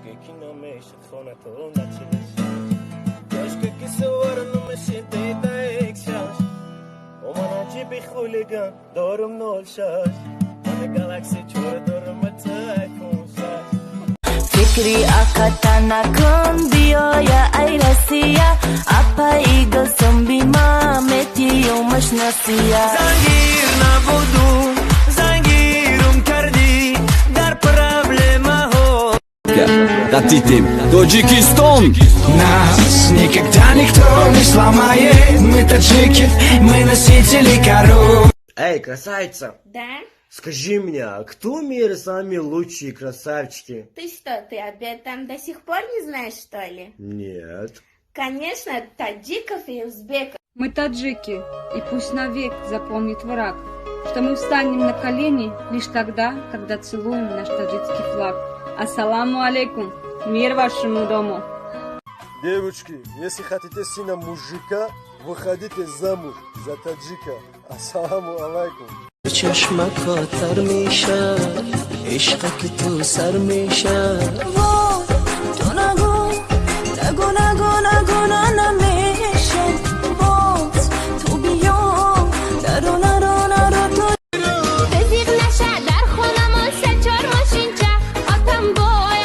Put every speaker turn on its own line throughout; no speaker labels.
Köşke ki no me şafona to na çiliş. Köşke ki sıvara no me şinte da ekşaş. O mana cibi xuligan dorum nol şaş. Mana galaksi çora dorum atay konşaş.
Fikri akatan akon biyoya ay Rasiya. Apa igal zombima metiyo mashnasiya.
Zangir nabudum, zangirum kardi, dar problema ho.
Хотите Таджикистан?
Нас никогда никто не сломает. Мы таджики, мы носители коров.
Эй, красавица,
Да?
скажи мне, а кто в мире самые лучшие красавчики?
Ты что, ты об этом до сих пор не знаешь, что ли?
Нет.
Конечно, таджиков и узбеков.
Мы таджики, и пусть навек запомнит враг, что мы встанем на колени лишь тогда, когда целуем наш таджикский флаг. Ассаламу алейкум, мир вашему дому.
Девочки, если хотите сына мужика, выходите замуж за таджика. Ассаламу алейкум.
چشمک خاطر میشه عشق که تو سر میشه
تو نگو نگو نگو نگو نمیشه باز تو بیا نرو نرو نرو تو
تزیق نشه در خونم سه چار ماشین چه آتم بای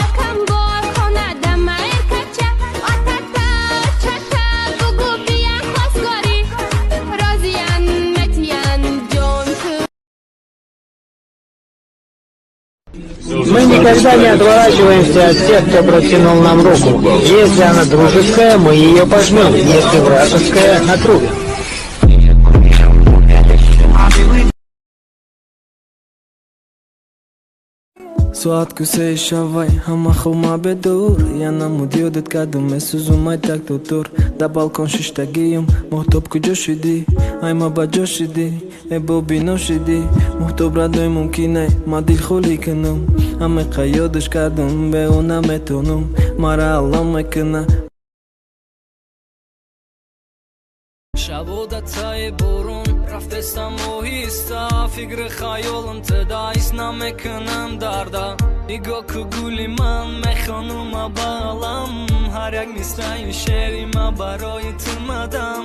خونه دمه کچه آتتا چتا بگو بیا خواستگاری رازیان متیان جون تو.
Мы никогда не отворачиваемся от тех, кто протянул нам руку. Если она дружеская, мы ее пожмем. Если вражеская, отрубим.
ساعت کسی شوی همه خوما بدور یا نمود یادت کدوم سوزومای تک دور در بالکن ششتگیم محتوب کجا شدی ای ما بجا شدی ای بابی نشدی محتوب را دوی ممکنه ما دیل خولی کنم همه قیادش کردم به اونم اتونم مرا الله میکنه شبوده تای برون رفتستم اوهیستا فکر خیالم تدایست نمیکنم دردا نگاه که گولی من میخوانم بالم هر یک مثل این شعری من برای تو مدم